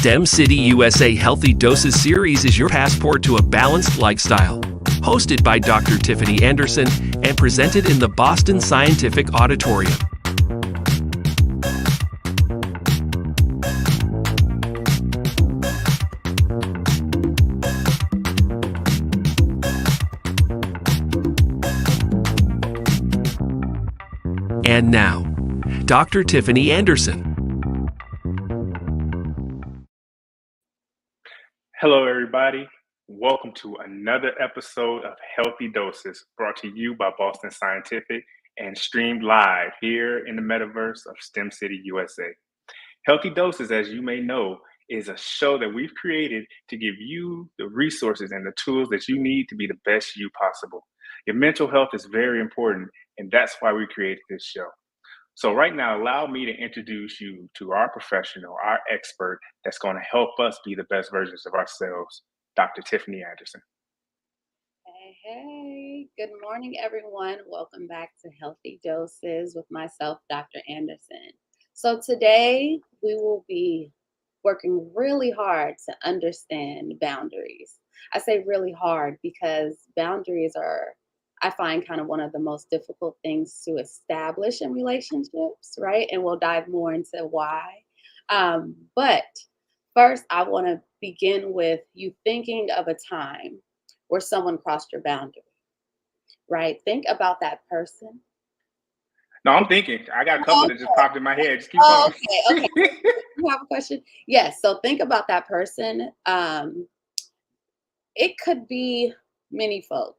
STEM City USA Healthy Doses series is your passport to a balanced lifestyle. Hosted by Dr. Tiffany Anderson and presented in the Boston Scientific Auditorium. And now, Dr. Tiffany Anderson. Hello, everybody. Welcome to another episode of Healthy Doses, brought to you by Boston Scientific and streamed live here in the metaverse of STEM City, USA. Healthy Doses, as you may know, is a show that we've created to give you the resources and the tools that you need to be the best you possible. Your mental health is very important, and that's why we created this show. So right now, allow me to introduce you to our professional, our expert, that's going to help us be the best versions of ourselves, Dr. Tiffany Anderson. Hey, good morning, everyone. Welcome back to Healthy Doses with myself, Dr. Anderson. So today we will be working really hard to understand boundaries. I say really hard because boundaries are, I find, kind of one of the most difficult things to establish in relationships, right? And we'll dive more into why. But first, I want to begin with you thinking of a time where someone crossed your boundary, right? Think about that person. No, I'm thinking. I got a couple that just popped in my head. Just keep going. Okay. You have a question? Yes. So think about that person. It could be many folk.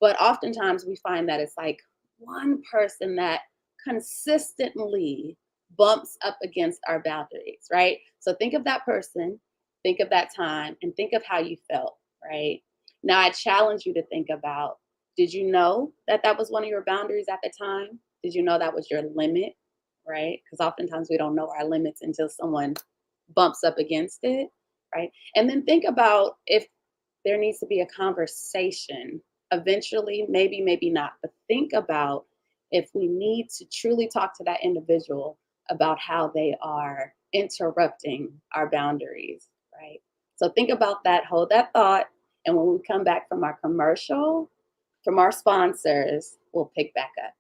But oftentimes we find that it's like one person that consistently bumps up against our boundaries, right? So think of that person, think of that time, and think of how you felt, right? Now I challenge you to think about, did you know that that was one of your boundaries at the time? Did you know that was your limit, right? Because oftentimes we don't know our limits until someone bumps up against it, right? And then think about if there needs to be a conversation eventually, maybe not, but think about if we need to truly talk to that individual about how they are interrupting our boundaries, right? So think about that, hold that thought, and when we come back from our commercial, from our sponsors, we'll pick back up.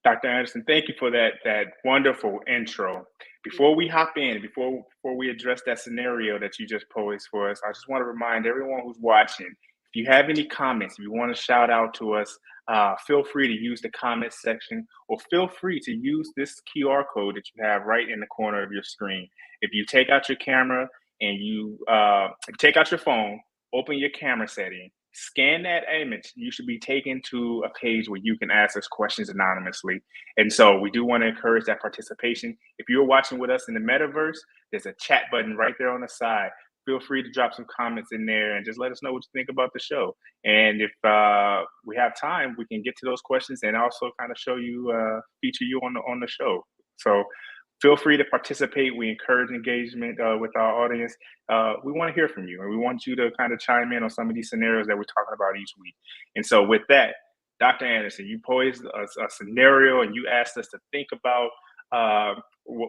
Dr. Anderson, thank you for that wonderful intro. Before we hop in, before we address that scenario that you just posed for us, I just want to remind everyone who's watching, if you have any comments, if you want to shout out to us, feel free to use the comment section, or feel free to use this QR code that you have right in the corner of your screen. If you take out your camera and you take out your phone, open your camera setting, scan that image, you should be taken to a page where you can ask us questions anonymously. And so we do want to encourage that participation. If you're watching with us in the metaverse, there's a chat button right there on the side. Feel free to drop some comments in there and just let us know what you think about the show. And if we have time, we can get to those questions and also kind of show you, feature you on the show. So feel free to participate. We encourage engagement with our audience. We want to hear from you, and we want you to kind of chime in on some of these scenarios that we're talking about each week. And so with that, Dr. Anderson, you posed a scenario and you asked us to think about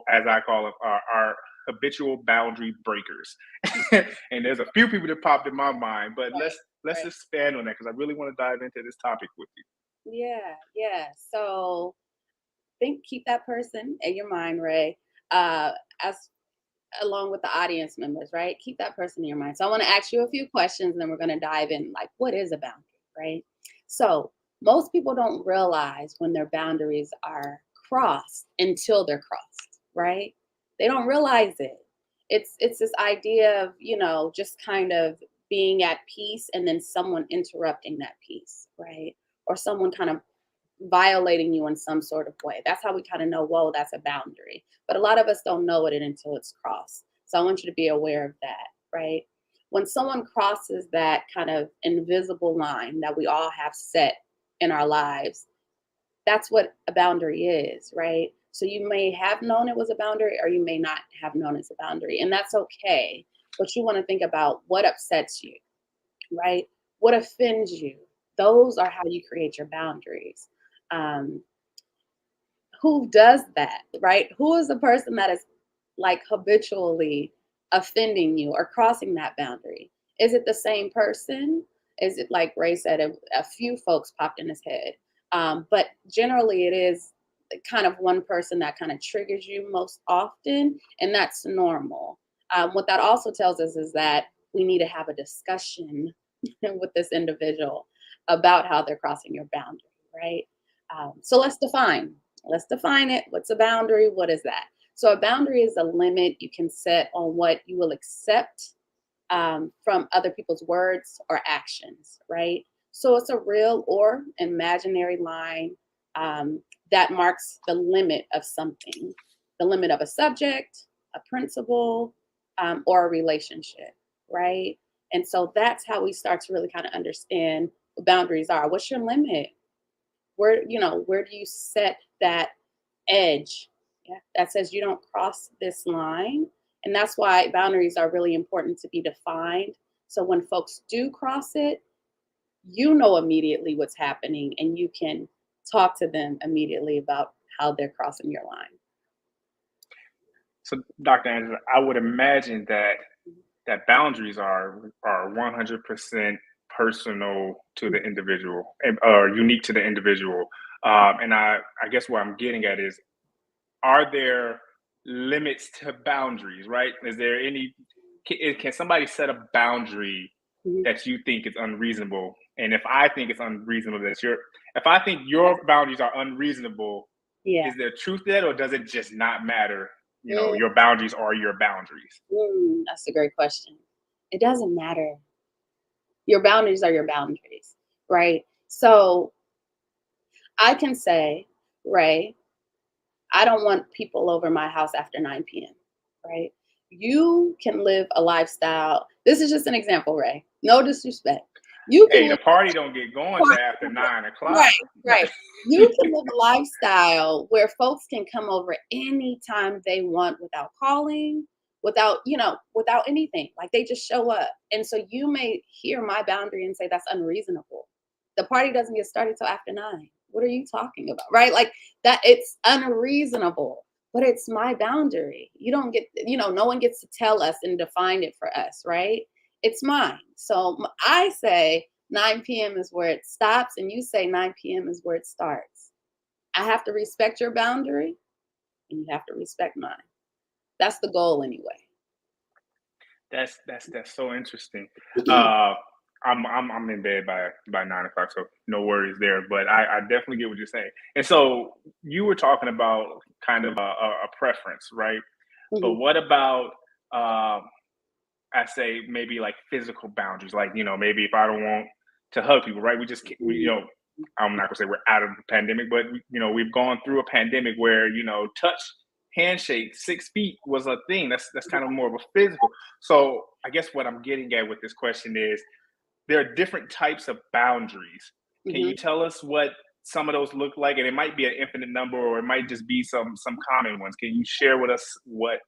as I call them, are habitual boundary breakers. And there's a few people that popped in my mind, but Right, let's right. expand on that because I really want to dive into this topic with you. Yeah, yeah. So keep that person in your mind, Ray, as along with the audience members, right? Keep that person in your mind. So I want to ask you a few questions and then we're going to dive in like, what is a boundary, right? So most people don't realize when their boundaries are crossed until they're crossed, right? They don't realize it. It's this idea of, just kind of being at peace and then someone interrupting that peace, right? Or someone kind of violating you in some sort of way. That's how we kind of know, whoa, that's a boundary. But a lot of us don't know it until it's crossed. So I want you to be aware of that, right? When someone crosses that kind of invisible line that we all have set in our lives, that's what a boundary is, right? So you may have known it was a boundary or you may not have known it's a boundary, and that's okay. But you want to think about what upsets you, right? What offends you? Those are how you create your boundaries. Um, who does that, right? Who is the person that is like habitually offending you or crossing that boundary? Is it the same person? Is it like Ray said, a few folks popped in his head? But generally, it is kind of one person that kind of triggers you most often, and that's normal. What that also tells us is that we need to have a discussion with this individual about how they're crossing your boundary, right? So let's define it. What's a boundary? What is that? So a boundary is a limit you can set on what you will accept from other people's words or actions, right? So it's a real or imaginary line that marks the limit of something, the limit of a subject, a principle, or a relationship, right? And so that's how we start to really kind of understand what boundaries are. What's your limit? Where do you set that edge, yeah, that says you don't cross this line? And that's why boundaries are really important to be defined. So when folks do cross it, you know immediately what's happening and you can talk to them immediately about how they're crossing your line. So, Dr. Angela, I would imagine that boundaries are 100% personal to the individual and unique to the individual. And I guess what I'm getting at is, are there limits to boundaries, right? Is there any, can somebody set a boundary Mhm. that you think is unreasonable? And if I think it's unreasonable, if I think your boundaries are unreasonable, Yeah. is there truth to that, or does it just not matter? Mm, Your boundaries are your boundaries. that's a great question. It doesn't matter. Your boundaries are your boundaries, right? So I can say, Ray, I don't want people over my house after 9 p.m., right? You can live a lifestyle. This is just an example, Ray. No disrespect. You can Hey, the live party don't get going till after 9 o'clock. right, right. You can live a lifestyle where folks can come over anytime they want without calling, without anything. Like they just show up. And so you may hear my boundary and say that's unreasonable. The party doesn't get started till after 9. What are you talking about? Right? Like that it's unreasonable, but it's my boundary. You don't get, no one gets to tell us and define it for us, right? It's mine. So I say 9 p.m. is where it stops, and you say 9 p.m. is where it starts. I have to respect your boundary, and you have to respect mine. That's the goal, anyway. That's so interesting. Uh, I'm in bed by 9 o'clock, so no worries there. But I definitely get what you're saying. And so you were talking about kind of a preference, right? But Mhm. what about I say maybe like physical boundaries, like maybe if I don't want to hug people, right? We just I'm not gonna say we're out of the pandemic, but we've gone through a pandemic where touch, handshake, 6 feet was a thing. That's kind of more of a physical. So I guess what I'm getting at with this question is there are different types of boundaries. Can you Mhm. tell us what some of those look like? And it might be an infinite number, or it might just be some common ones. Can you share with us what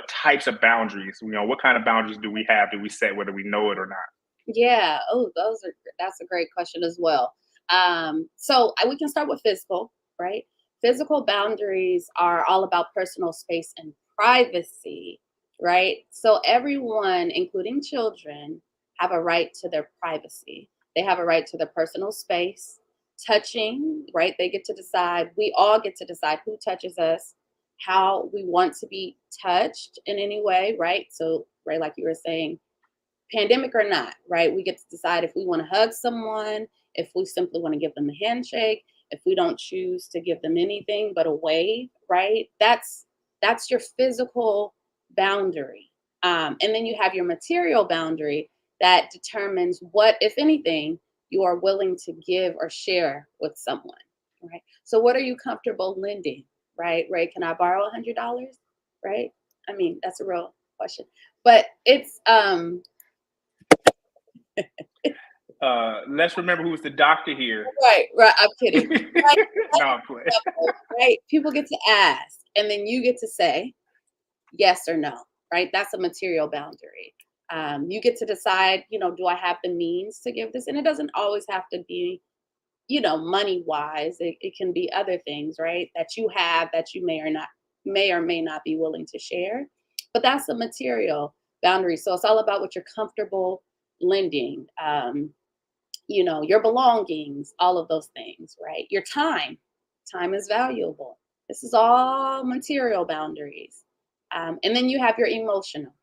types of boundaries? What kind of boundaries do we have? Do we set whether we know it or not? Yeah. Oh, that's a great question as well. So we can start with physical, right? Physical boundaries are all about personal space and privacy, right? So everyone, including children, have a right to their privacy. They have a right to their personal space. Touching, right? They get to decide, we all get to decide who touches us, how we want to be touched in any way, right? So, right, like you were saying, pandemic or not, right? We get to decide if we want to hug someone, if we simply want to give them a handshake, if we don't choose to give them anything but a wave, right? That's your physical boundary. And then you have your material boundary that determines what, if anything, you are willing to give or share with someone, right? So what are you comfortable lending, right? Ray, can I borrow $100, right? I mean, that's a real question. But it's Let's remember who's the doctor here. right. I'm kidding. Right, No, I'm playing. right. People get to ask, and then you get to say yes or no. Right. That's a material boundary. You get to decide. Do I have the means to give this? And it doesn't always have to be, money wise. It can be other things, right? That you have that you may or may not be willing to share. But that's a material boundary. So it's all about what you're comfortable lending. Your belongings, all of those things, right? Your time. Time is valuable. This is all material boundaries. And then you have your emotional.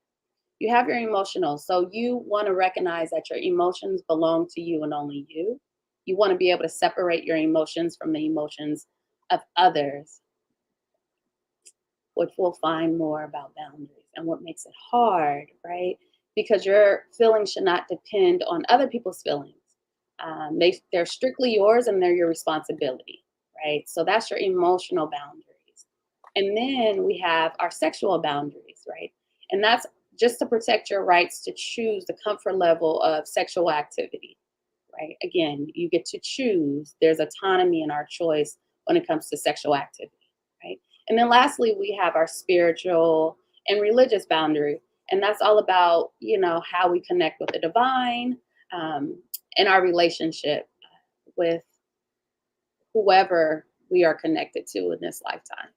You have your emotional. So you want to recognize that your emotions belong to you and only you. You want to be able to separate your emotions from the emotions of others, which we'll find more about boundaries and what makes it hard, right? Because your feelings should not depend on other people's feelings. They're strictly yours and they're your responsibility, right? So that's your emotional boundaries. And then we have our sexual boundaries, right? And that's just to protect your rights to choose the comfort level of sexual activity, right? Again, you get to choose. There's autonomy in our choice when it comes to sexual activity, right? And then lastly, we have our spiritual and religious boundary. And that's all about, how we connect with the divine, in our relationship with whoever we are connected to in this lifetime.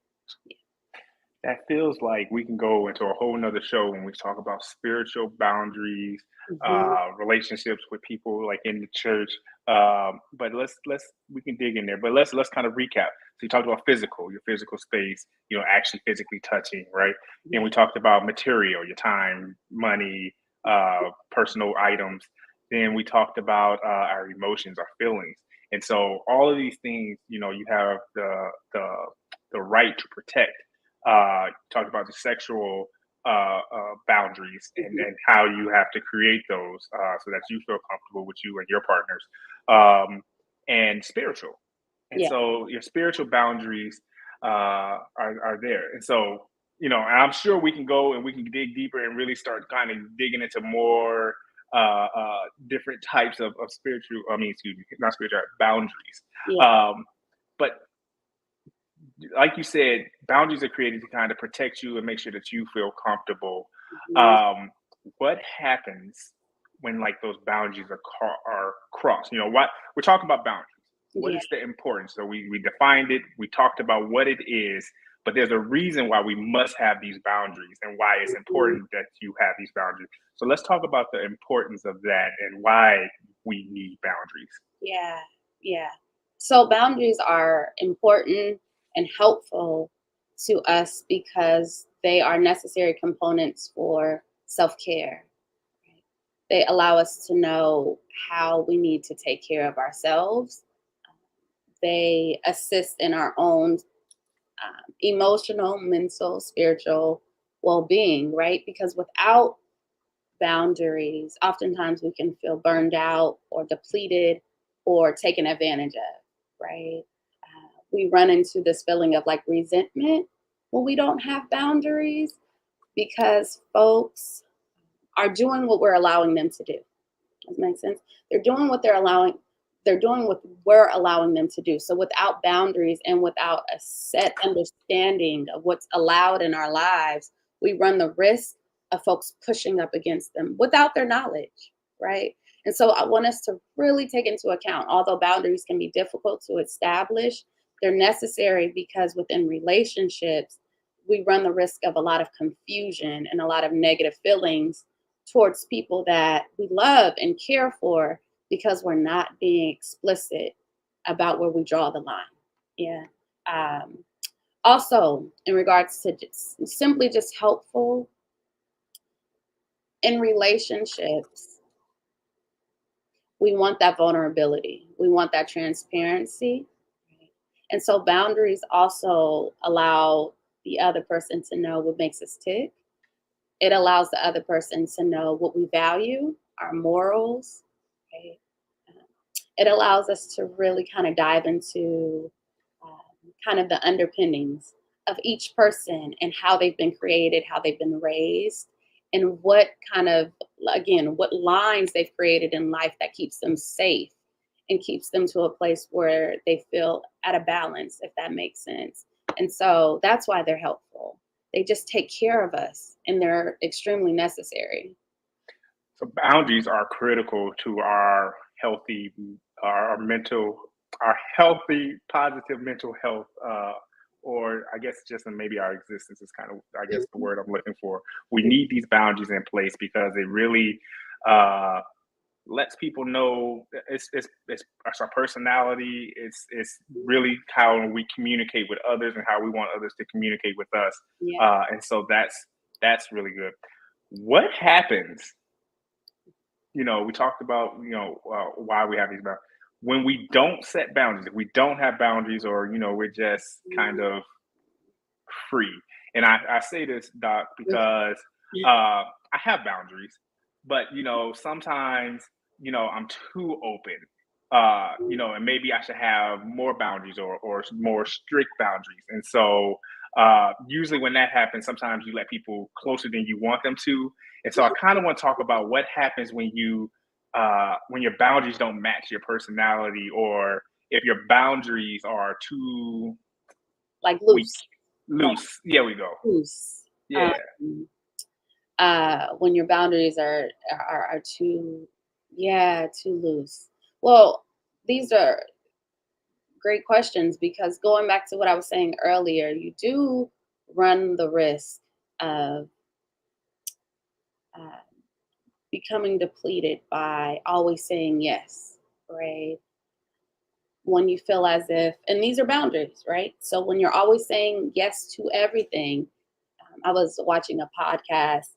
That feels like we can go into a whole nother show when we talk about spiritual boundaries, relationships with people like in the church. But we can dig in there. But let's kind of recap. So you talked about your physical space, actually physically touching, right? And we talked about material, your time, money, personal items. Then we talked about our emotions, our feelings. And so all of these things, you have the right to protect. Talked about the sexual boundaries and how you have to create those so that you feel comfortable with you and your partners, and spiritual. And so your spiritual boundaries are there. And so, I'm sure we can go and we can dig deeper and really start kind of digging into more different types of spiritual, excuse me, not spiritual, boundaries. But like you said, boundaries are created to kind of protect you and make sure that you feel comfortable. What happens when those boundaries are crossed? What we're talking about boundaries. What is the importance? So we defined it. We talked about what it is, but there's a reason why we must have these boundaries and why it's important that you have these boundaries. So let's talk about the importance of that and why we need boundaries. Yeah. So boundaries are important and helpful to us because they are necessary components for self-care. Right? They allow us to know how we need to take care of ourselves. They assist in our own emotional, mental, spiritual well-being, right? Because without boundaries, oftentimes we can feel burned out or depleted or taken advantage of, right? We run into this feeling of resentment when we don't have boundaries because folks are doing what we're allowing them to do. Does that make sense? They're doing what we're allowing them to do. So without boundaries and without a set understanding of what's allowed in our lives, we run the risk of folks pushing up against them without their knowledge, right? And so I want us to really take into account, although boundaries can be difficult to establish, They're necessary because within relationships, we run the risk of a lot of confusion and a lot of negative feelings towards people that we love and care for because we're not being explicit about where we draw the line. Yeah. Also, in regards to simply just helpful in relationships, we want that vulnerability. We want that transparency. And so boundaries also allow the other person to know what makes us tick. It allows the other person to know what we value, our morals. Okay? It allows us to really kind of dive into kind of the underpinnings of each person and how they've been created, how they've been raised, and what kind of, again, what lines they've created in life that keeps them safe and keeps them to a place where they feel at a balance, if that makes sense. And so that's why they're helpful. They just take care of us, and they're extremely necessary. So boundaries are critical to our healthy, our mental, our healthy, positive mental health, or I guess just maybe our existence is kind of, I guess, the word I'm looking for. We need these boundaries in place because it really lets people know it's our personality. It's really how we communicate with others and how we want others to communicate with us. Yeah. And so that's really good. What happens? You know, we talked about, why we have these boundaries. When we don't set boundaries, if we don't have boundaries, or, we're just kind of free. And I say this, Doc, because I have boundaries, but, sometimes, I'm too open, and maybe I should have more boundaries or more strict boundaries. And so usually when that happens, sometimes you let people closer than you want them to. And so I kind of want to talk about what happens when your boundaries don't match your personality, or if your boundaries are too Like weak. loose. Yeah, we go. Loose. Yeah. When your boundaries are too, too loose. Well, these are great questions, because going back to what I was saying earlier, you do run the risk of becoming depleted by always saying yes, right? When you feel as if, and these are boundaries, right? So when you're always saying yes to everything, I was watching a podcast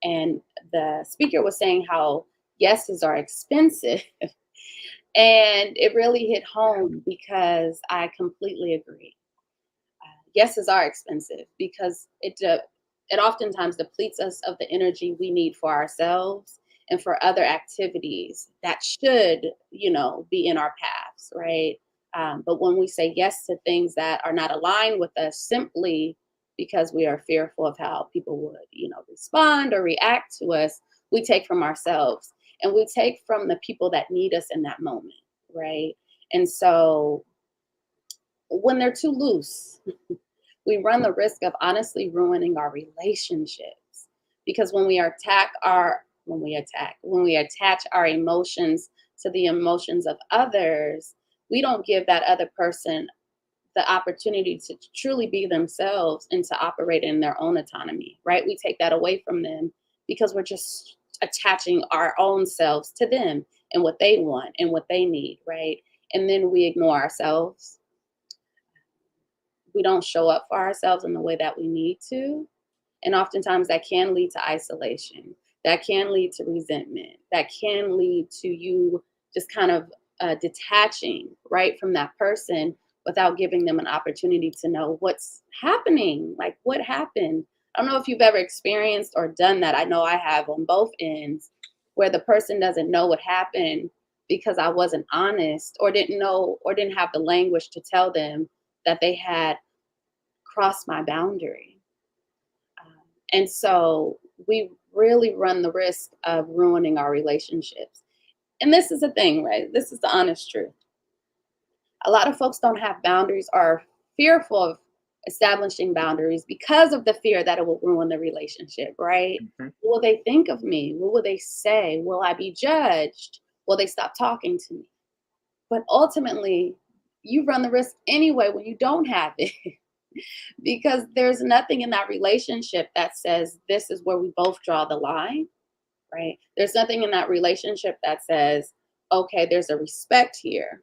and the speaker was saying how yeses are expensive. And it really hit home because I completely agree. Yeses are expensive because it oftentimes depletes us of the energy we need for ourselves and for other activities that should, be in our paths, right? But when we say yes to things that are not aligned with us simply because we are fearful of how people would, respond or react to us, we take from ourselves and we take from the people that need us in that moment, right? And so when they're too loose, we run the risk of honestly ruining our relationships, because when we attach our emotions to the emotions of others, we don't give that other person the opportunity to truly be themselves and to operate in their own autonomy, right? We take that away from them because we're just attaching our own selves to them and what they want and what they need, right? And then we ignore ourselves. We don't show up for ourselves in the way that we need to. And oftentimes that can lead to isolation. That can lead to resentment. That can lead to you just kind of detaching, right, from that person without giving them an opportunity to know what's happening. Like, what happened? I don't know if you've ever experienced or done that. I know I have on both ends, where the person doesn't know what happened because I wasn't honest, or didn't know, or didn't have the language to tell them that they had crossed my boundary. And so we really run the risk of ruining our relationships. And this is the thing, right? This is the honest truth. A lot of folks don't have boundaries, or are fearful of establishing boundaries because of the fear that it will ruin the relationship, right? Mm-hmm. What will they think of me? What will they say? Will I be judged? Will they stop talking to me? But ultimately, you run the risk anyway when you don't have it. Because there's nothing in that relationship that says this is where we both draw the line, right? There's nothing in that relationship that says, okay, there's a respect here,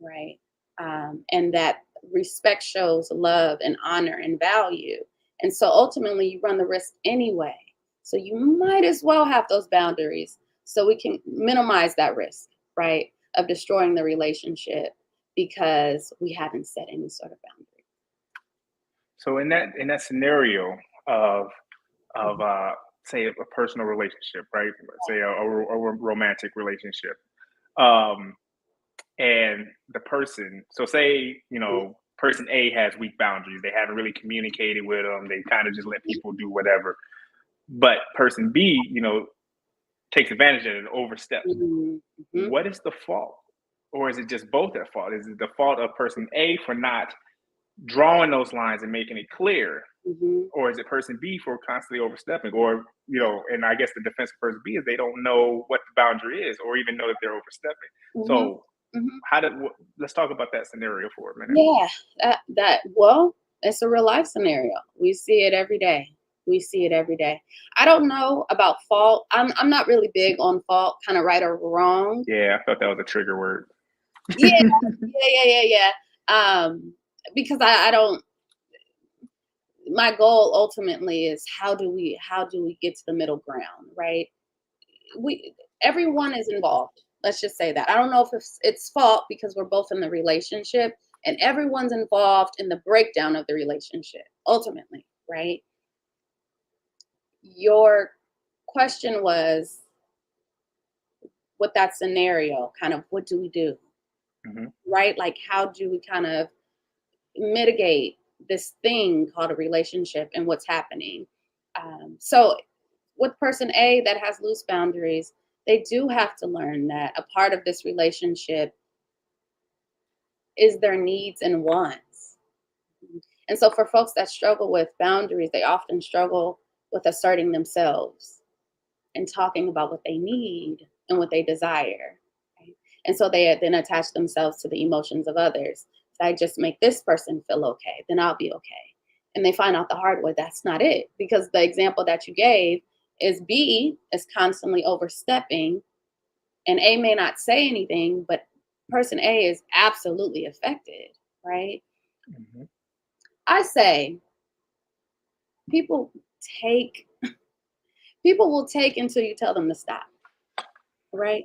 right? And that respect shows love and honor and value. And so ultimately, you run the risk anyway. So you might as well have those boundaries so we can minimize that risk, right, of destroying the relationship because we haven't set any sort of boundary. So in that scenario of say a personal relationship, right? Say a romantic relationship, and the person. So say person A has weak boundaries. They haven't really communicated with them. They kind of just let people do whatever. But person B, takes advantage of it and oversteps. Mm-hmm. What is the fault? Or is it just both at fault? Is it the fault of person A for not drawing those lines and making it clear? Mm-hmm. Or is it person B for constantly overstepping? Or, and I guess the defense of person B is they don't know what the boundary is or even know that they're overstepping. Mm-hmm. So Mm-hmm. Let's talk about that scenario for a minute. Yeah, well, it's a real life scenario. We see it every day. I don't know about fault. I'm not really big on fault, kind of right or wrong. Yeah, I thought that was a trigger word. Yeah. Because I don't. My goal ultimately is how do we get to the middle ground, right? Everyone is involved. Let's just say that. I don't know if it's fault because we're both in the relationship and everyone's involved in the breakdown of the relationship ultimately, right? Your question was with that scenario, kind of what do we do? Mm-hmm. Right? Like how do we kind of mitigate this thing called a relationship and what's happening? So with person A that has loose boundaries, they do have to learn that a part of this relationship is their needs and wants. And so for folks that struggle with boundaries, they often struggle with asserting themselves and talking about what they need and what they desire. Right? And so they then attach themselves to the emotions of others. If I just make this person feel okay, then I'll be okay. And they find out the hard way that's not it. Because the example that you gave is B is constantly overstepping and A may not say anything, but person A is absolutely affected, right? Mm-hmm. I say people will take until you tell them to stop, right?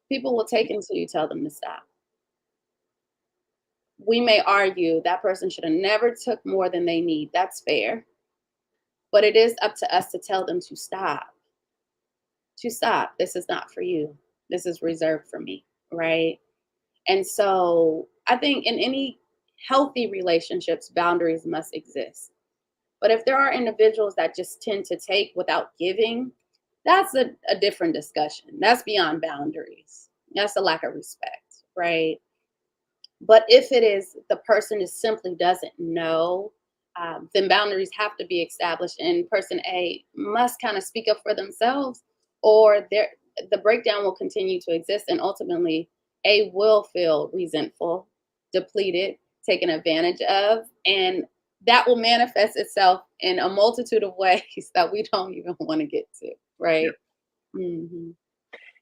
People will take until you tell them to stop. We may argue that person should have never took more than they need. That's fair. But it is up to us to tell them to stop. To stop. This is not for you. This is reserved for me, right? And so I think in any healthy relationships, boundaries must exist. But if there are individuals that just tend to take without giving, that's a different discussion. That's beyond boundaries. That's a lack of respect, right? But if it is the person just simply doesn't know, then boundaries have to be established, and person A must kind of speak up for themselves, or the breakdown will continue to exist, and ultimately A will feel resentful, depleted, taken advantage of, and that will manifest itself in a multitude of ways that we don't even want to get to, right? Yeah. Mm-hmm.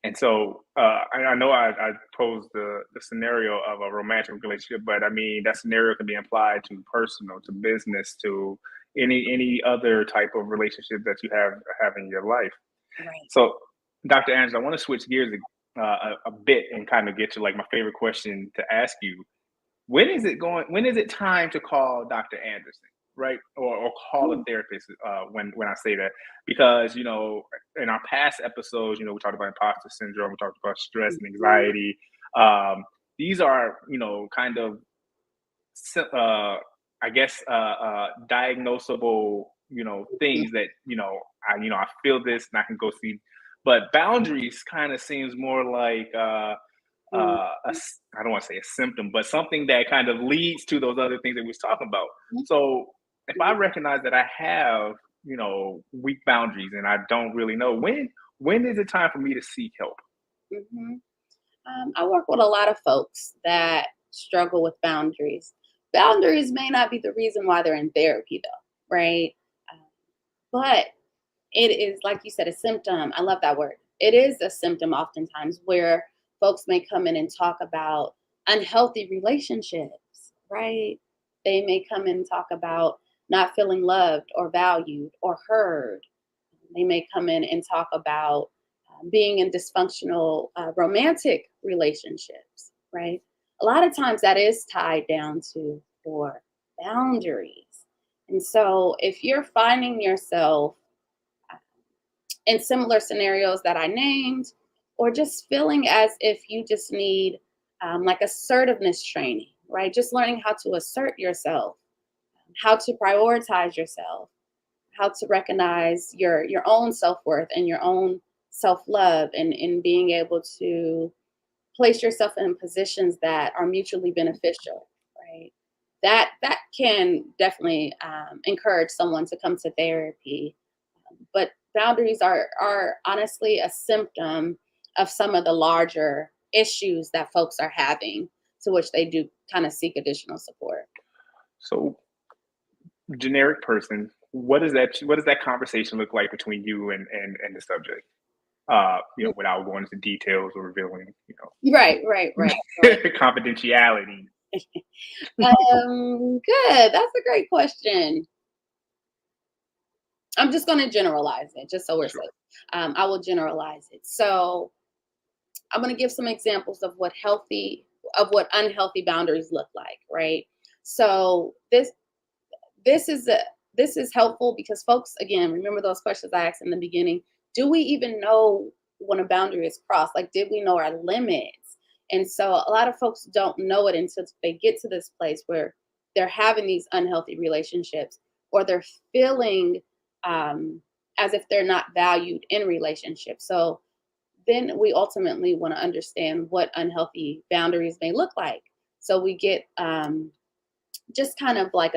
And so I know I posed the scenario of a romantic relationship, but I mean that scenario can be applied to personal, to business, to any other type of relationship that you have in your life. Right. So, Dr. Angela, I want to switch gears a bit and kind of get to like my favorite question to ask you. When is it time to call Dr. Anderson, right? Or call a therapist when I say that? Because, in our past episodes, we talked about imposter syndrome, we talked about stress and anxiety. These are, kind of, I guess, diagnosable, things that, I feel this and I can go see. But boundaries kind of seems more like, I don't want to say a symptom, but something that kind of leads to those other things that we was talking about. So if I recognize that I have, weak boundaries and I don't really know when is it time for me to seek help? I work with a lot of folks that struggle with boundaries. Boundaries may not be the reason why they're in therapy, though, right? But it is, like you said, a symptom. I love that word. It is a symptom oftentimes where folks may come in and talk about unhealthy relationships, right? They may come in and talk about not feeling loved or valued or heard. They may come in and talk about being in dysfunctional romantic relationships, right? A lot of times that is tied down to poor boundaries. And so if you're finding yourself in similar scenarios that I named, or just feeling as if you just need like assertiveness training, right? Just learning how to assert yourself, how to prioritize yourself, how to recognize your own self-worth and your own self-love, and being able to place yourself in positions that are mutually beneficial, right? That can definitely encourage someone to come to therapy. But boundaries are honestly a symptom of some of the larger issues that folks are having, to which they do kind of seek additional support. So, generic person, what does that conversation look like between you and the subject? Without going into details or revealing, Right. confidentiality. Good. That's a great question. I'm just going to generalize it, just so we're Sure. safe. I will generalize it. So I'm going to give some examples of what unhealthy boundaries look like, right? So this is helpful because folks, again, remember those questions I asked in the beginning. Do we even know when a boundary is crossed? Like, did we know our limits? And so a lot of folks don't know it until they get to this place where they're having these unhealthy relationships, or they're feeling as if they're not valued in relationships. So then we ultimately want to understand what unhealthy boundaries may look like. So we get just kind of like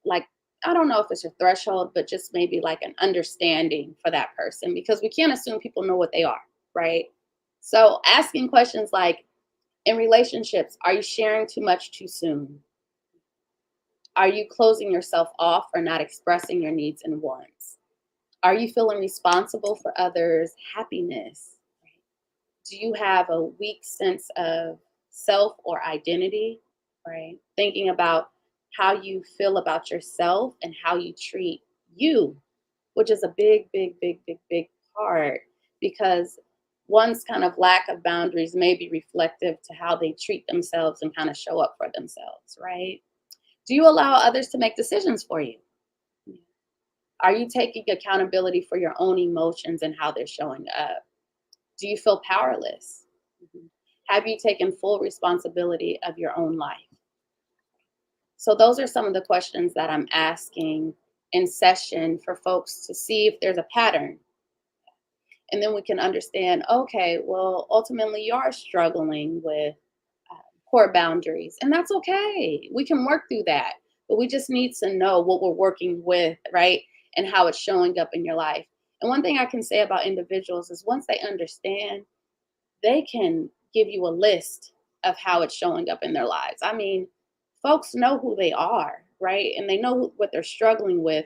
like, I don't know if it's a threshold, but just maybe like an understanding for that person, because we can't assume people know what they are, right? So asking questions like, in relationships, are you sharing too much too soon? Are you closing yourself off or not expressing your needs and wants? Are you feeling responsible for others' happiness? Do you have a weak sense of self or identity, right? Thinking about how you feel about yourself and how you treat you, which is a big part, because one's kind of lack of boundaries may be reflective to how they treat themselves and kind of show up for themselves, right? Do you allow others to make decisions for you? Are you taking accountability for your own emotions and how they're showing up? Do you feel powerless? Have you taken full responsibility of your own life? So those are some of the questions that I'm asking in session for folks to see if there's a pattern. And then we can understand, okay, well, ultimately you are struggling with poor boundaries, and that's okay. We can work through that, but we just need to know what we're working with, right? And how it's showing up in your life. And one thing I can say about individuals is once they understand, they can give you a list of how it's showing up in their lives. I mean, folks know who they are, right? And they know what they're struggling with.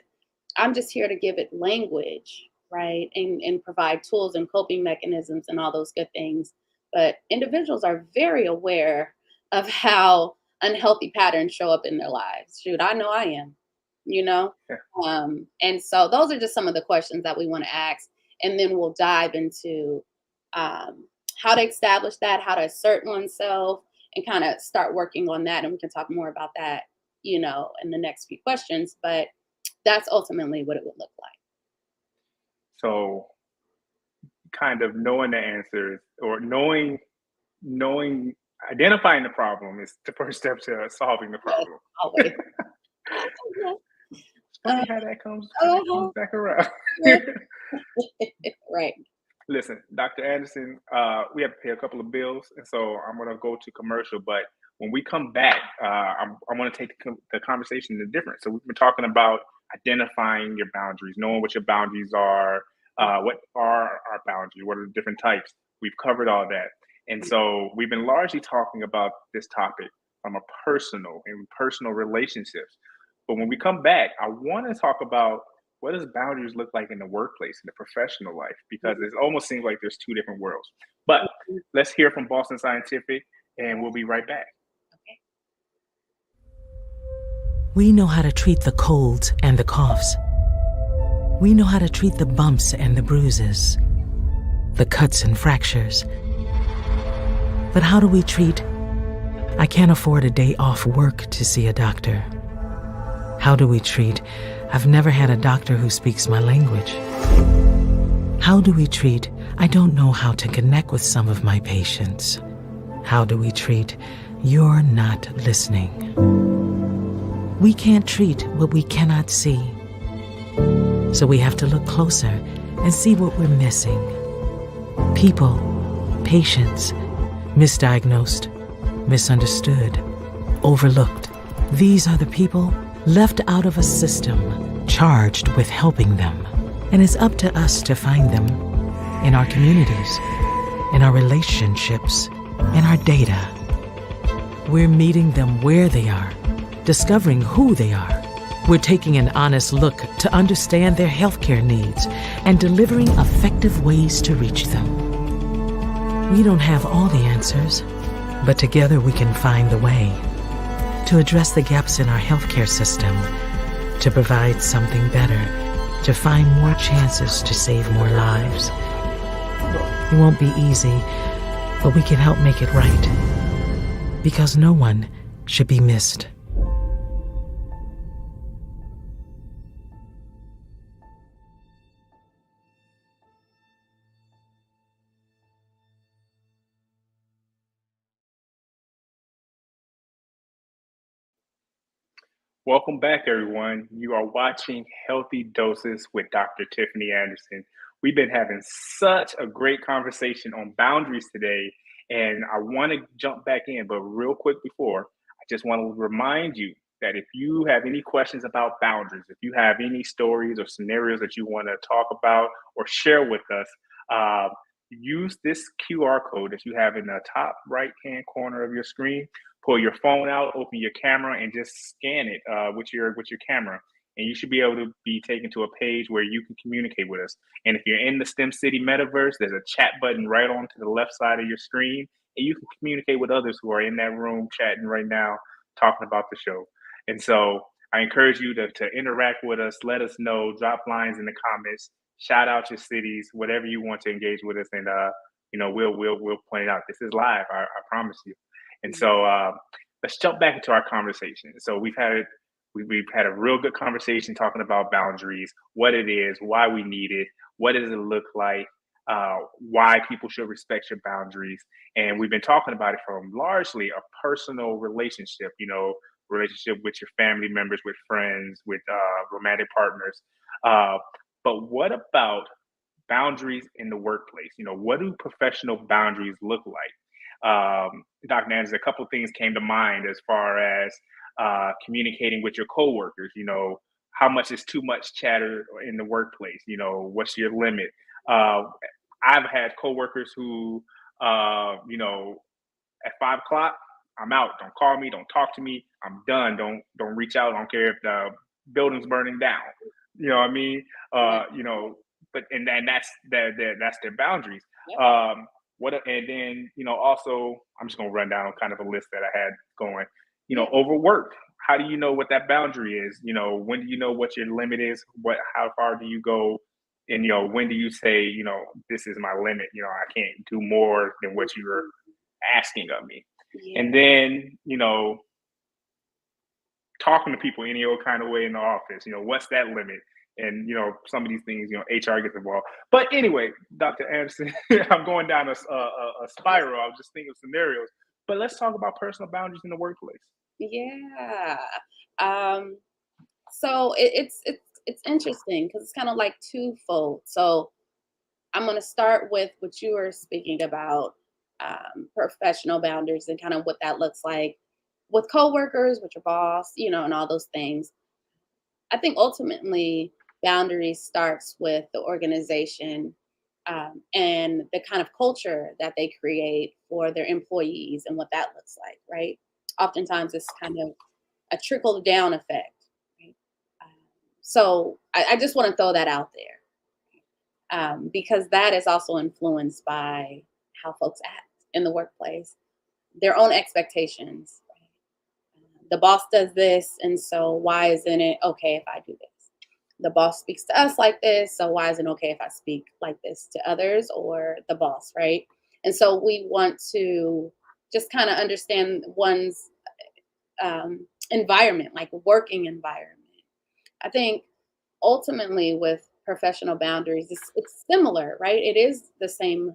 I'm just here to give it language, right? And provide tools and coping mechanisms and all those good things. But individuals are very aware of how unhealthy patterns show up in their lives. Shoot, I know I am, you know? Yeah. And so those are just some of the questions that we want to ask. And then we'll dive into how to establish that, how to assert oneself, and kind of start working on that. And we can talk more about that, in the next few questions. But that's ultimately what it would look like. So, kind of knowing the answers, or identifying the problem is the first step to solving the problem. Always. It's funny how that comes back around. Right. Listen, Dr. Anderson, we have to pay a couple of bills, and so I'm going to go to commercial. But when we come back, I want to take the conversation to different. So we've been talking about identifying your boundaries, knowing what your boundaries are, what are our boundaries, what are the different types. We've covered all that. And so we've been largely talking about this topic from a personal relationships. But when we come back, I want to talk about what does boundaries look like in the workplace, in the professional life, because it almost seems like there's two different worlds. But let's hear from Boston Scientific, and we'll be right back. We know how to treat the colds and the coughs. We know how to treat the bumps and the bruises, the cuts and fractures. But how do we treat, I can't afford a day off work to see a doctor? How do we treat, I've never had a doctor who speaks my language? How do we treat, I don't know how to connect with some of my patients? How do we treat, you're not listening? We can't treat what we cannot see. So we have to look closer and see what we're missing. People, patients, misdiagnosed, misunderstood, overlooked. These are the people left out of a system charged with helping them. And it's up to us to find them in our communities, in our relationships, in our data. We're meeting them where they are, discovering who they are. We're taking an honest look to understand their healthcare needs and delivering effective ways to reach them. We don't have all the answers, but together we can find the way to address the gaps in our healthcare system, to provide something better, to find more chances to save more lives. It won't be easy, but we can help make it right, because no one should be missed. Welcome back, everyone. You are watching Healthy Doses with Dr. Tiffany Anderson. We've been having such a great conversation on boundaries today, and I want to jump back in, but real quick before, I just want to remind you that if you have any questions about boundaries, if you have any stories or scenarios that you want to talk about or share with us, use this QR code that you have in the top right-hand corner of your screen. Pull your phone out, open your camera, and just scan it with your camera. And you should be able to be taken to a page where you can communicate with us. And if you're in the STEM City metaverse, there's a chat button right on to the left side of your screen, and you can communicate with others who are in that room chatting right now, talking about the show. And so I encourage you to interact with us. Let us know. Drop lines in the comments. Shout out your cities, whatever you want to engage with us, and we'll point it out. This is live. I promise you. And so let's jump back into our conversation. So we've had a real good conversation talking about boundaries, what it is, why we need it, what does it look like, why people should respect your boundaries. And we've been talking about it from largely a personal relationship, relationship with your family members, with friends, with romantic partners. But what about boundaries in the workplace? What do professional boundaries look like? Dr. Anderson, a couple of things came to mind as far as communicating with your coworkers. How much is too much chatter in the workplace? What's your limit? I've had coworkers who, at 5 o'clock, I'm out. Don't call me. Don't talk to me. I'm done. Don't reach out. I don't care if the building's burning down. You know what I mean? But that's their boundaries. Yep. And then, also, I'm just going to run down kind of a list that I had going, overwork. How do you know what that boundary is? When do you know what your limit is? How far do you go? And, when do you say, this is my limit? I can't do more than what you're asking of me. Yeah. And then, talking to people any old kind of way in the office, what's that limit? And, some of these things, HR gets involved. But anyway, Dr. Anderson, I'm going down a spiral. I was just thinking of scenarios. But let's talk about personal boundaries in the workplace. Yeah. So it's interesting because it's kind of like twofold. So I'm going to start with what you were speaking about, professional boundaries and kind of what that looks like with coworkers, with your boss, and all those things. I think ultimately boundaries starts with the organization and the kind of culture that they create for their employees and what that looks like, right? Oftentimes it's kind of a trickle down effect, right? So I just want to throw that out there, because that is also influenced by how folks act in the workplace, their own expectations. The boss does this, and so why isn't it okay if I do this? The boss speaks to us like this, so why isn't it okay if I speak like this to others or the boss, right? And so we want to just kind of understand one's environment, like working environment. I think ultimately with professional boundaries, it's similar, right? It is the same.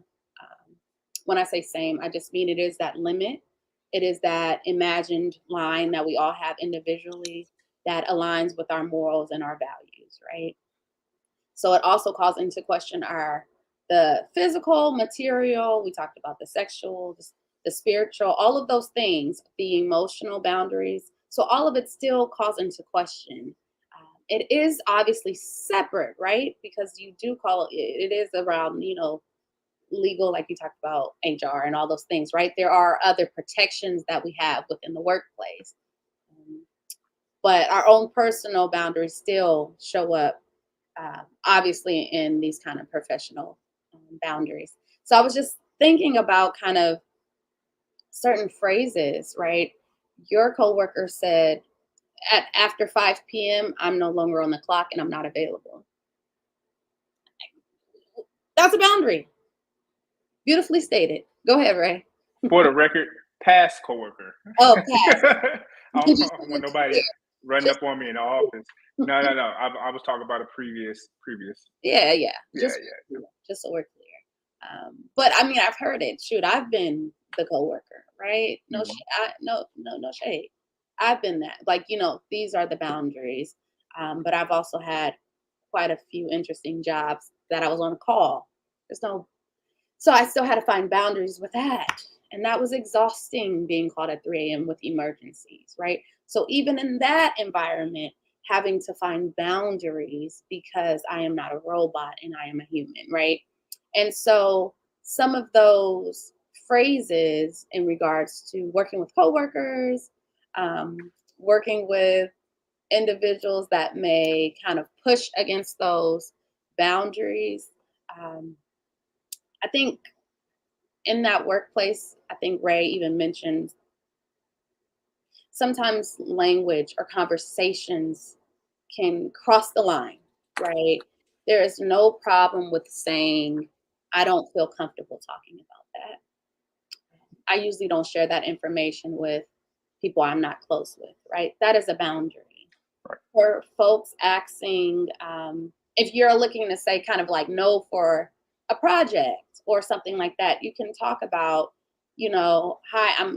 When I say same, I just mean it is that limit. It is that imagined line that we all have individually that aligns with our morals and our values, right? So it also calls into question the physical, material. We talked about the sexual, the spiritual, all of those things, the emotional boundaries. So all of it still calls into question. It is obviously separate, right? Because you do call it is around, legal, like you talked about HR and all those things, right? There are other protections that we have within the workplace. But our own personal boundaries still show up, obviously, in these kind of professional boundaries. So I was just thinking about kind of certain phrases, right? Your coworker said, after 5 p.m., I'm no longer on the clock and I'm not available. That's a boundary. Beautifully stated. Go ahead, Ray. For the record, past coworker. Oh, past. I don't want nobody running up on me in the office. No. I was talking about a previous. Yeah. Just so we're clear. But I mean, I've heard it. Shoot, I've been the coworker, right? No, no shade. I've been that. Like, these are the boundaries. But I've also had quite a few interesting jobs that I was on a call. So I still had to find boundaries with that. And that was exhausting, being called at 3 a.m. with emergencies, right? So even in that environment, having to find boundaries because I am not a robot and I am a human, right? And so some of those phrases in regards to working with coworkers, working with individuals that may kind of push against those boundaries, I think in that workplace, I think Ray even mentioned sometimes language or conversations can cross the line, right? There is no problem with saying, I don't feel comfortable talking about that. I usually don't share that information with people I'm not close with, right? That is a boundary. Right. For folks asking, if you're looking to say kind of like no for a project or something like that, you can talk about, hi,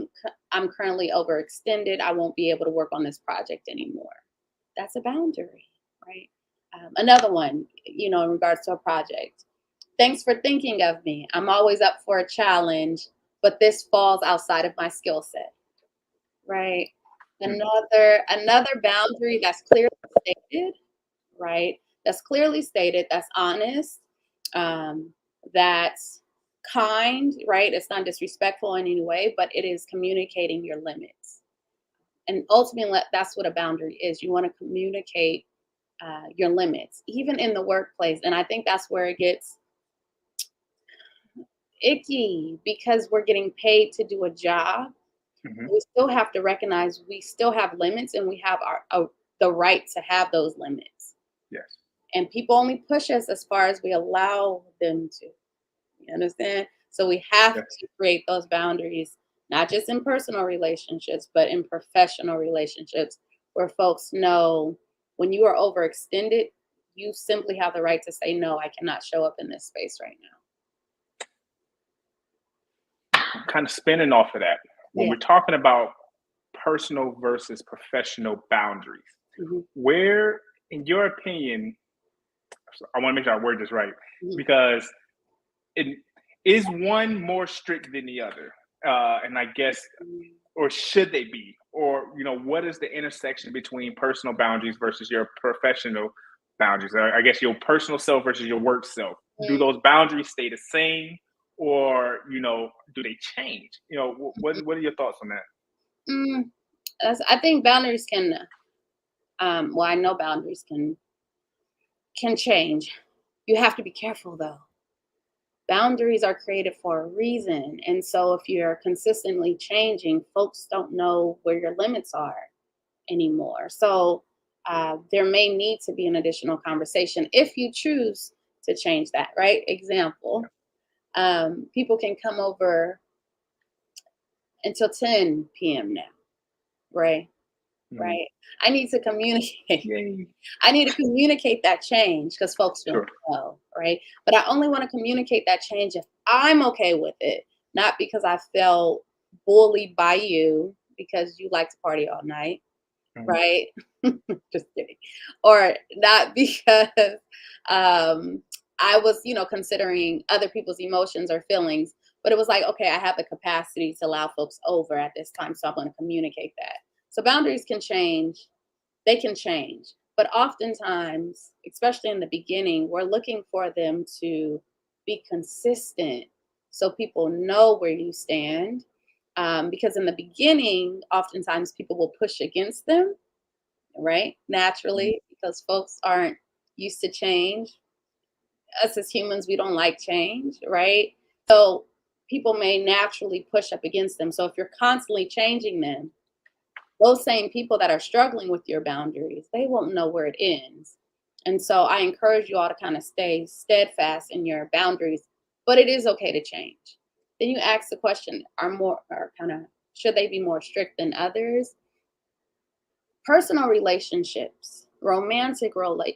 I'm currently overextended. I won't be able to work on this project anymore. That's a boundary, right? Another one, in regards to a project. Thanks for thinking of me. I'm always up for a challenge, but this falls outside of my skill set, right? Another boundary that's clearly stated, right? That's clearly stated, that's honest, that's kind, right? It's not disrespectful in any way, but it is communicating your limits. And ultimately, that's what a boundary is. You want to communicate your limits, even in the workplace. And I think that's where it gets icky, because we're getting paid to do a job. Mm-hmm. We still have to recognize we still have limits, and we have the right to have those limits. Yes. And people only push us as far as we allow them to. You understand? So we have to create those boundaries, not just in personal relationships, but in professional relationships, where folks know when you are overextended, you simply have the right to say, no, I cannot show up in this space right now. Kind of spinning off of that, when we're talking about personal versus professional boundaries, where, in your opinion, I want to make sure I word this right, because is one more strict than the other? And I guess, or should they be? Or, what is the intersection between personal boundaries versus your professional boundaries? I guess your personal self versus your work self. do those boundaries stay the same, or do they change? What are your thoughts on that? I think boundaries can. Well, I know boundaries can change. You have to be careful though. Boundaries are created for a reason, and so if you're consistently changing, folks don't know where your limits are anymore. So there may need to be an additional conversation if you choose to change that. Right? Example: people can come over until 10 p.m. now. Right? Right. I need to communicate. Yay. I need to communicate that change because folks don't know, right? But I only want to communicate that change if I'm okay with it, not because I felt bullied by you because you like to party all night, right? Just kidding. Or not because I was, considering other people's emotions or feelings, but it was like, okay, I have the capacity to allow folks over at this time, so I'm going to communicate that. So boundaries can change. They can change. But oftentimes, especially in the beginning, we're looking for them to be consistent so people know where you stand. Because in the beginning, oftentimes people will push against them, right? Naturally, because folks aren't used to change. Us as humans, we don't like change, right? So people may naturally push up against them. So if you're constantly changing them, those same people that are struggling with your boundaries, they won't know where it ends. And so I encourage you all to kind of stay steadfast in your boundaries, but it is okay to change. Then you ask the question, should they be more strict than others? Personal relationships, romantic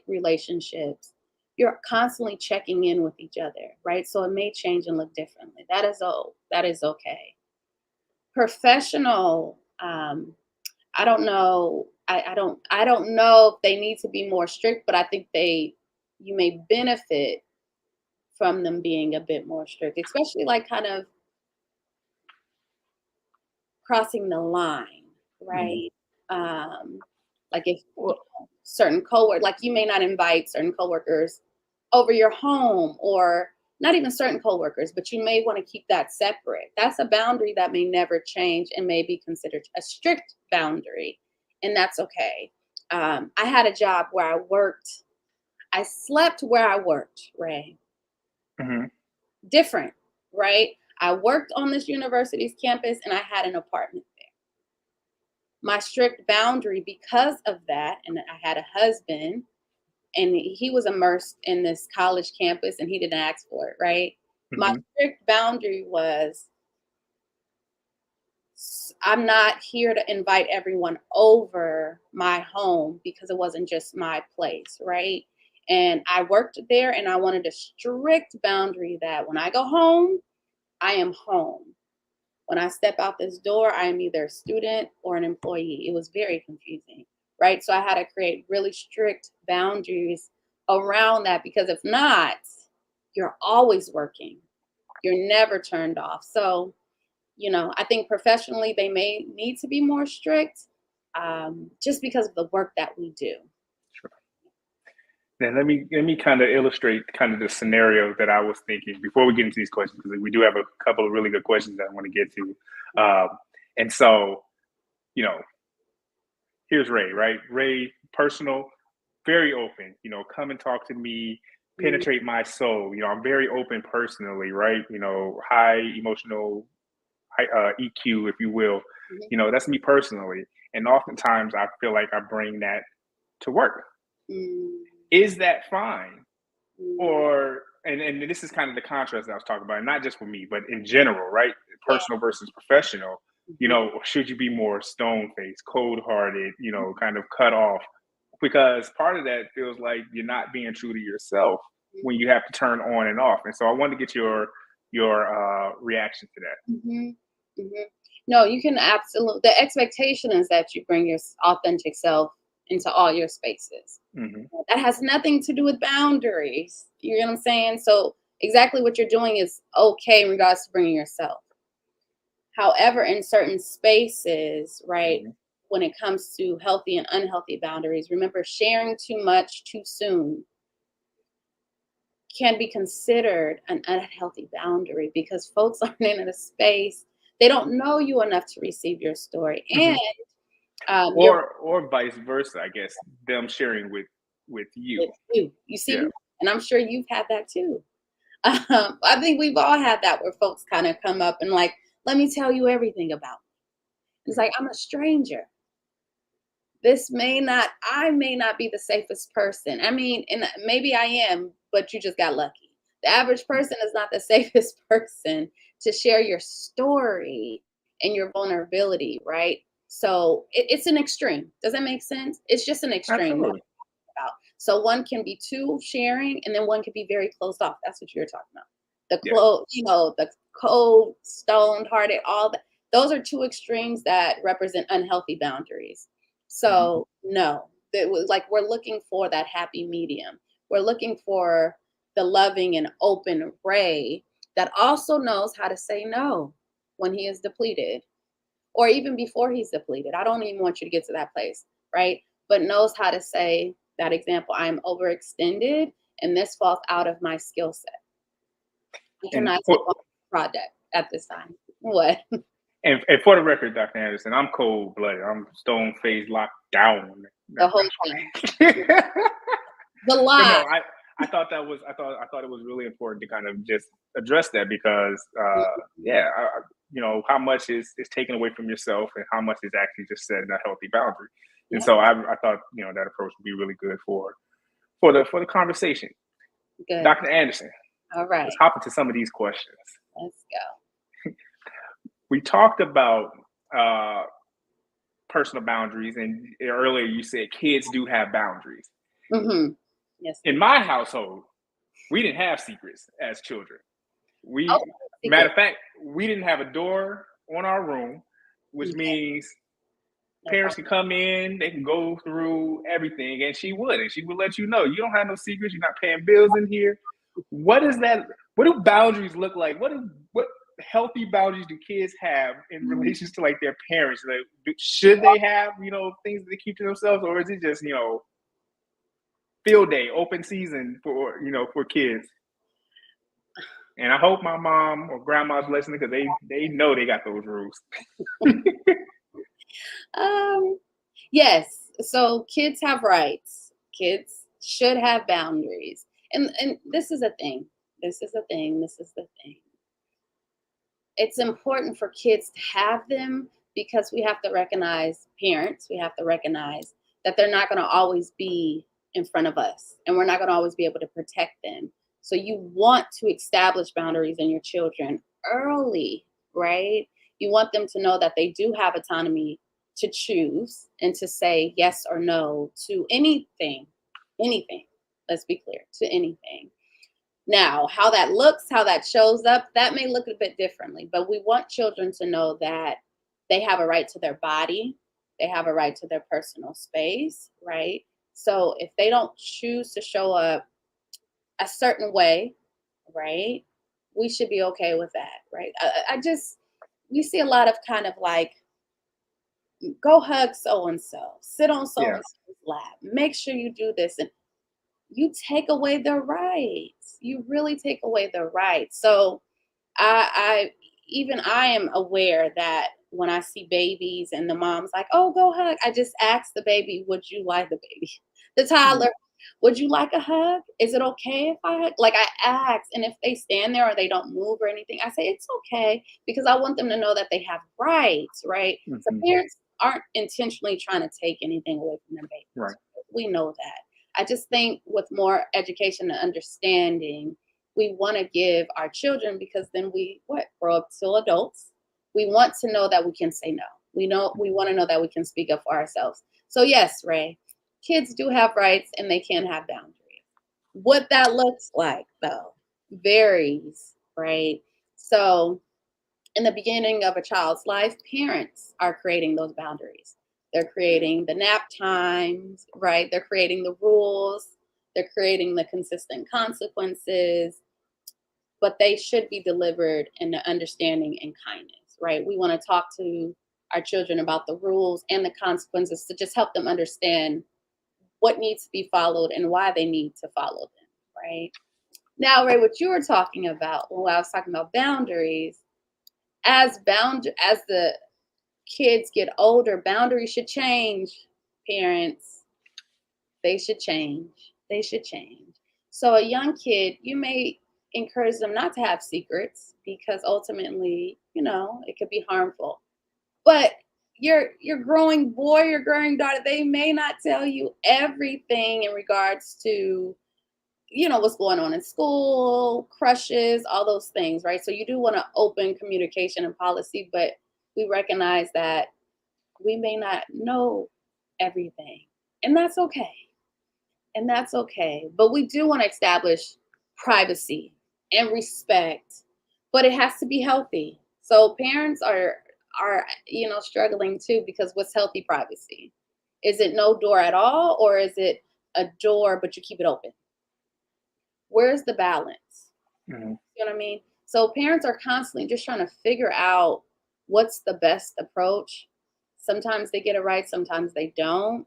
relationships, you're constantly checking in with each other, right? So it may change and look differently. That is okay. Professional, I don't know. I don't know if they need to be more strict, but I think you may benefit from them being a bit more strict, especially like kind of crossing the line, right? Like if certain coworkers, like you may not invite certain coworkers over your home, or not even certain coworkers, but you may want to keep that separate. That's a boundary that may never change and may be considered a strict boundary. And that's okay. I had a job where I slept where I worked, Ray. Different, right? I worked on this university's campus and I had an apartment there. My strict boundary because of that, and I had a husband and he was immersed in this college campus and he didn't ask for it, right? My strict boundary was, I'm not here to invite everyone over my home because it wasn't just my place, right? And I worked there and I wanted a strict boundary that when I go home, I am home. When I step out this door, I am either a student or an employee. It was very confusing, right? So I had to create really strict boundaries around that, because if not, you're always working. You're never turned off. So, I think professionally they may need to be more strict, just because of the work that we do. Sure. Then let me kind of illustrate kind of the scenario that I was thinking before we get into these questions, because we do have a couple of really good questions that I want to get to. And so, here's Ray, right? Ray, personal, very open, come and talk to me, penetrate my soul. I'm very open personally, right? High emotional EQ, if you will. That's me personally. And oftentimes I feel like I bring that to work. Is that fine? Or, and this is kind of the contrast that I was talking about, and not just for me, but in general, right? Personal versus professional. Should you be more stone-faced, cold-hearted, kind of cut off? Because part of that feels like you're not being true to yourself when you have to turn on and off. And so I wanted to get your reaction to that. No, you can absolutely. The expectation is that you bring your authentic self into all your spaces. That has nothing to do with boundaries. You know what I'm saying? So exactly what you're doing is okay in regards to bringing yourself. However, in certain spaces, right, when it comes to healthy and unhealthy boundaries, remember, sharing too much too soon can be considered an unhealthy boundary because folks aren't in a space, they don't know you enough to receive your story. And or vice versa, I guess, them sharing with you. You see, and I'm sure you've had that too. I think we've all had that where folks kind of come up and like, let me tell you everything about me. It's like, I'm a stranger. I may not be the safest person. I mean, and maybe I am, but you just got lucky. The average person is not the safest person to share your story and your vulnerability, right? So it's an extreme. Does that make sense? It's just an extreme. Absolutely. So one can be too sharing, and then one can be very closed off. That's what you're talking about. The cold, stone-hearted, all that. Those are two extremes that represent unhealthy boundaries. So no, we're looking for that happy medium. We're looking for the loving and open Ray that also knows how to say no when he is depleted, or even before he's depleted. I don't even want you to get to that place, right? But knows how to say that example, I'm overextended and this falls out of my skill set. I cannot take on the project at this time. What? And for the record, Dr. Anderson, I'm cold-blooded. I'm stone-faced, locked down. The whole thing. The lie. No, I thought it was really important to kind of just address that because, how much is taken away from yourself and how much is actually just setting a healthy boundary. And so I thought, that approach would be really good for the conversation. Good. Dr. Anderson. All right. Let's hop into some of these questions. Let's go. We talked about personal boundaries, and earlier you said kids do have boundaries. Mm-hmm. Yes. In my household, we didn't have secrets as children. Matter of fact, we didn't have a door on our room, which means parents can come in, they can go through everything, and she would let you know, you don't have no secrets, you're not paying bills in here. What is that? What do boundaries look like? What healthy boundaries do kids have in relations to like their parents? Like, should they have, things that they keep to themselves, or is it just, field day, open season for kids? And I hope my mom or grandma's listening because they know they got those rules. Yes. So kids have rights. Kids should have boundaries. And this is a thing. This is the thing. It's important for kids to have them because we have to recognize, parents, we have to recognize that they're not going to always be in front of us and we're not going to always be able to protect them. So you want to establish boundaries in your children early, right? You want them to know that they do have autonomy to choose and to say yes or no to anything. Let's be clear, to anything. Now, how that looks, how that shows up, that may look a bit differently, but we want children to know that they have a right to their body. They have a right to their personal space, right? So if they don't choose to show up a certain way, right, we should be okay with that, right? We see a lot of kind of like, go hug so-and-so, sit on so-and-so's lap, make sure you do this. And you take away their rights. You really take away their rights. So I am aware that when I see babies and the mom's like, oh, go hug, I just ask the baby, would you like the toddler, would you like a hug? Is it okay if I hug? Like I ask, and if they stand there or they don't move or anything, I say it's okay because I want them to know that they have rights, right? Mm-hmm. So parents aren't intentionally trying to take anything away from their babies. Right. We know that. I just think with more education and understanding, we want to give our children, because then we grow up till adults. We want to know that we can say no. We want to know that we can speak up for ourselves. So yes, Ray, kids do have rights and they can have boundaries. What that looks like, though, varies, right? So in the beginning of a child's life, parents are creating those boundaries. They're creating the nap times, right? They're creating the rules. They're creating the consistent consequences, but they should be delivered in the understanding and kindness, right? We want to talk to our children about the rules and the consequences to just help them understand what needs to be followed and why they need to follow them, right? Now, Ray, what you were talking about when I was talking about boundaries, as the kids get older, boundaries should change. Parents, they should change. They should change. So a young kid, you may encourage them not to have secrets because ultimately, it could be harmful. But your growing boy, your growing daughter, they may not tell you everything in regards to what's going on in school, crushes, all those things, right? So you do want to open communication and policy, but we recognize that we may not know everything, and that's okay. And that's okay. But we do want to establish privacy and respect, but it has to be healthy. So parents are struggling too, because what's healthy privacy? Is it no door at all, or is it a door but you keep it open? Where's the balance? Mm-hmm. You know what I mean? So parents are constantly just trying to figure out what's the best approach. Sometimes they get it right, sometimes they don't.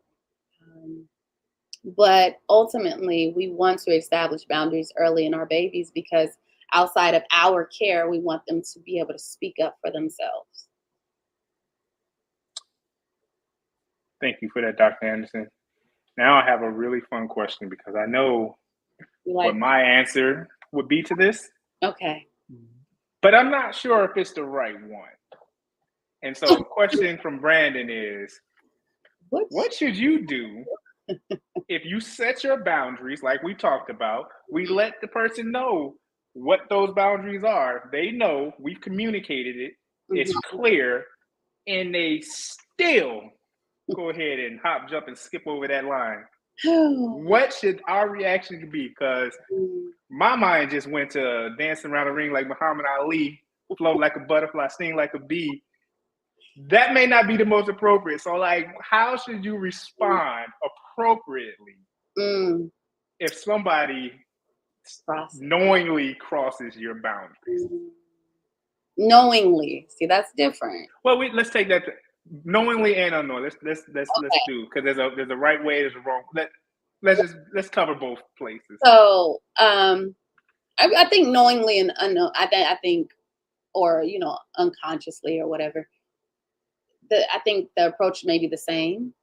But ultimately, we want to establish boundaries early in our babies because outside of our care, we want them to be able to speak up for themselves. Thank you for that, Dr. Anderson. Now I have a really fun question because I know what my answer would be to this. Okay. But I'm not sure if it's the right one. And so the question from Brandon is, what should you do if you set your boundaries like we talked about? We let the person know what those boundaries are. They know we've communicated it. It's clear. And they still go ahead and hop, jump, and skip over that line. What should our reaction be? Because my mind just went to dancing around the ring like Muhammad Ali, float like a butterfly, sting like a bee. That may not be the most appropriate. So, how should you respond appropriately if somebody knowingly crosses your boundaries? Knowingly, see, that's different. Well, let's take that knowingly and unknowingly. Let's do, because there's a right way, there's a wrong. Let's cover both places. So, I think knowingly and unknown. I think, or unconsciously or whatever. I think the approach may be the same.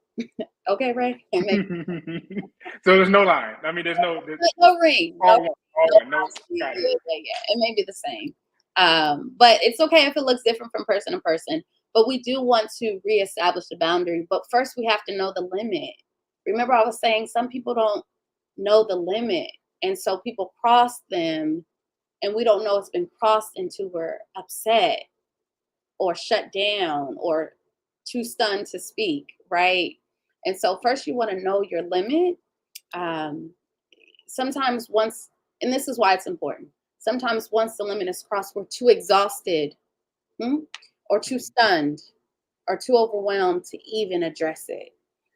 Okay, Ray. So there's no line. I mean, there's no ring. No. Yeah. It may be the same. But it's okay if it looks different from person to person. But we do want to reestablish the boundary. But first, we have to know the limit. Remember, I was saying some people don't know the limit, and so people cross them, and we don't know it's been crossed until we're upset or shut down or too stunned to speak, right? And so first you want to know your limit. Sometimes and this is why it's important, sometimes once the limit is crossed, we're too exhausted or too stunned or too overwhelmed to even address it.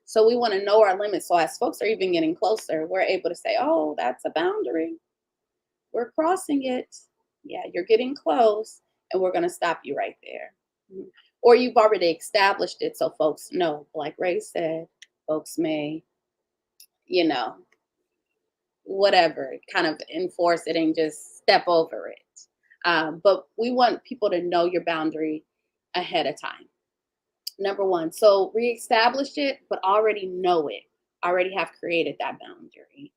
So we want to know our limits. So as folks are even getting closer, we're able to say, oh, that's a boundary. We're crossing it. Yeah, you're getting close, and we're going to stop you right there. Or you've already established it, so folks know, like Ray said, folks may, whatever, kind of enforce it and just step over it. But we want people to know your boundary ahead of time. Number one, so reestablish it, but already know it, already have created that boundary.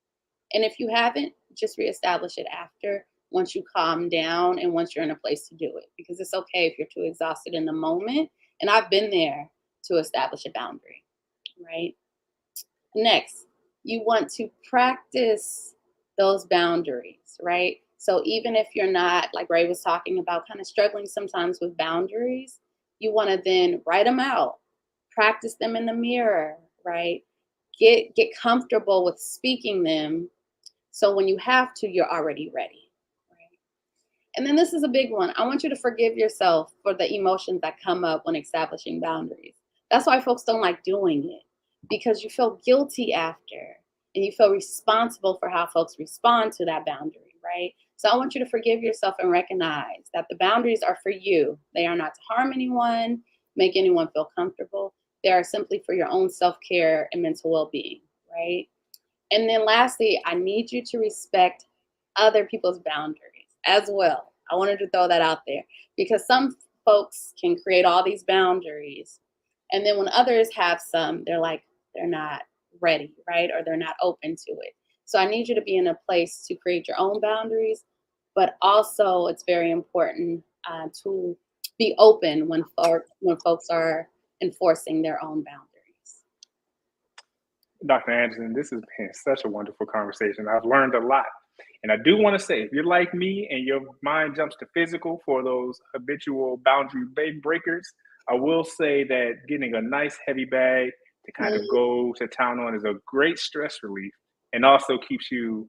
And if you haven't, just reestablish it after, once you calm down and once you're in a place to do it, because it's okay if you're too exhausted in the moment. And I've been there to establish a boundary, right? Next, you want to practice those boundaries, right? So even if you're not, like Ray was talking about, kind of struggling sometimes with boundaries, you want to then write them out, practice them in the mirror, right? Get comfortable with speaking them. So when you have to, you're already ready. And then this is a big one. I want you to forgive yourself for the emotions that come up when establishing boundaries. That's why folks don't like doing it, because you feel guilty after, and you feel responsible for how folks respond to that boundary, right? So I want you to forgive yourself and recognize that the boundaries are for you. They are not to harm anyone, make anyone feel comfortable. They are simply for your own self-care and mental well-being, right? And then lastly, I need you to respect other people's boundaries as well. I wanted to throw that out there because some folks can create all these boundaries. And then when others have some, they're not ready, right? Or they're not open to it. So I need you to be in a place to create your own boundaries, but also it's very important to be open when folks are enforcing their own boundaries. Dr. Anderson, this has been such a wonderful conversation. I've learned a lot. And I do want to say, if you're like me and your mind jumps to physical for those habitual boundary breakers, I will say that getting a nice heavy bag to kind of go to town on is a great stress relief and also keeps you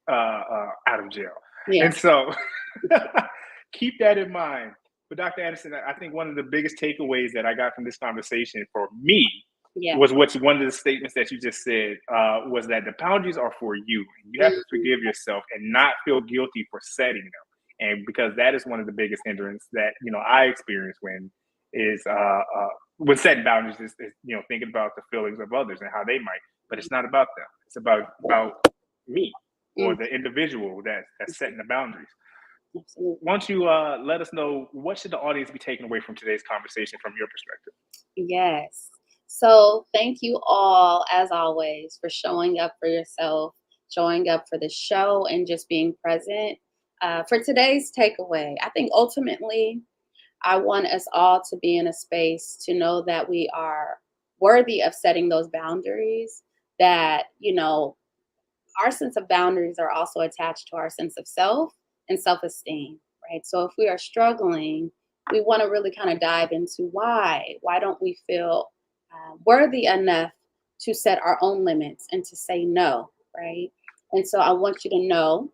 out of jail. Yeah. And so keep that in mind. But Dr. Anderson, I think one of the biggest takeaways that I got from this conversation for me was one of the statements that you just said was that the boundaries are for you. You have to forgive yourself and not feel guilty for setting them. And because that is one of the biggest hindrance that, I experience when setting boundaries is thinking about the feelings of others and how they might, but it's not about them. It's about me or the individual that's setting the boundaries. Absolutely. Why don't you let us know, what should the audience be taking away from today's conversation from your perspective? Yes. So thank you all, as always, for showing up for yourself, showing up for the show, and just being present. For today's takeaway, I think ultimately, I want us all to be in a space to know that we are worthy of setting those boundaries, that, our sense of boundaries are also attached to our sense of self and self-esteem, right? So if we are struggling, we want to really kind of dive into why don't we feel worthy enough to set our own limits and to say no, right? And so I want you to know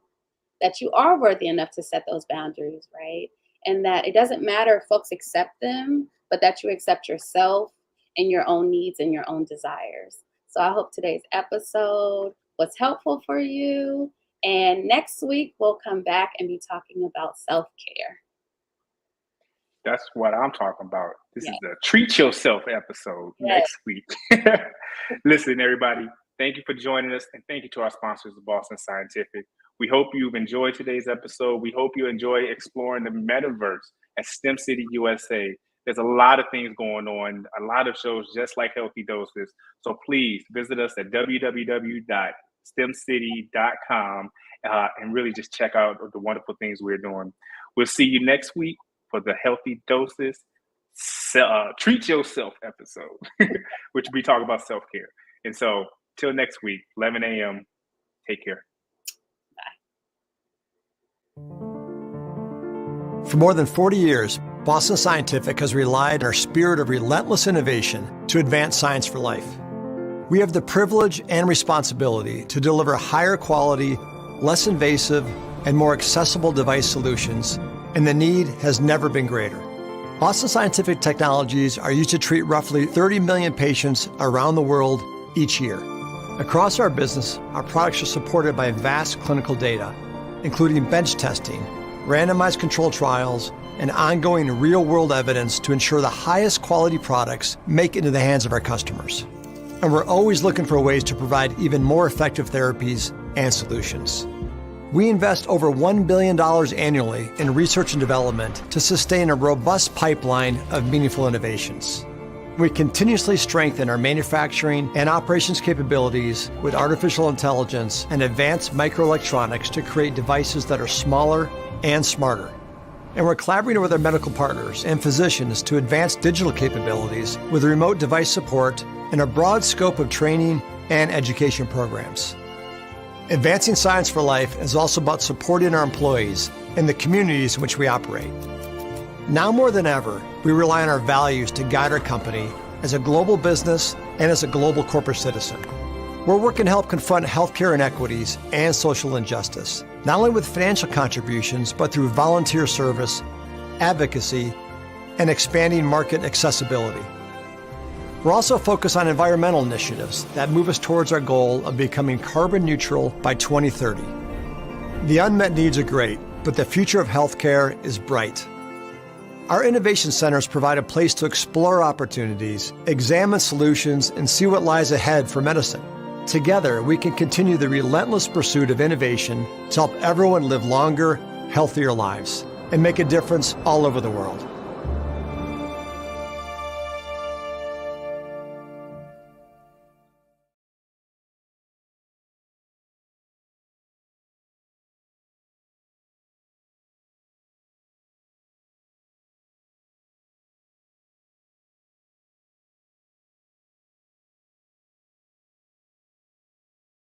that you are worthy enough to set those boundaries, right? And that it doesn't matter if folks accept them, but that you accept yourself and your own needs and your own desires. So I hope today's episode was helpful for you. And next week, we'll come back and be talking about self-care. That's what I'm talking about. This is the Treat Yourself episode next week. Listen, everybody, thank you for joining us. And thank you to our sponsors, Boston Scientific. We hope you've enjoyed today's episode. We hope you enjoy exploring the metaverse at STEM City USA. There's a lot of things going on, a lot of shows just like Healthy Doses. So please visit us at www.stemcity.com and really just check out the wonderful things we're doing. We'll see you next week for the Healthy Doses Treat Yourself episode, which we talk about self-care. And so till next week, 11 a.m., take care. For more than 40 years, Boston Scientific has relied on our spirit of relentless innovation to advance science for life. We have the privilege and responsibility to deliver higher quality, less invasive, and more accessible device solutions, and the need has never been greater. Boston Scientific technologies are used to treat roughly 30 million patients around the world each year. Across our business, our products are supported by vast clinical data, including bench testing, randomized controlled trials, and ongoing real-world evidence to ensure the highest quality products make it into the hands of our customers. And we're always looking for ways to provide even more effective therapies and solutions. We invest over $1 billion annually in research and development to sustain a robust pipeline of meaningful innovations. We continuously strengthen our manufacturing and operations capabilities with artificial intelligence and advanced microelectronics to create devices that are smaller and smarter. And we're collaborating with our medical partners and physicians to advance digital capabilities with remote device support and a broad scope of training and education programs. Advancing science for life is also about supporting our employees and the communities in which we operate. Now more than ever, we rely on our values to guide our company as a global business and as a global corporate citizen. We're working to help confront healthcare inequities and social injustice, not only with financial contributions, but through volunteer service, advocacy, and expanding market accessibility. We're also focused on environmental initiatives that move us towards our goal of becoming carbon neutral by 2030. The unmet needs are great, but the future of healthcare is bright. Our innovation centers provide a place to explore opportunities, examine solutions, and see what lies ahead for medicine. Together, we can continue the relentless pursuit of innovation to help everyone live longer, healthier lives and make a difference all over the world.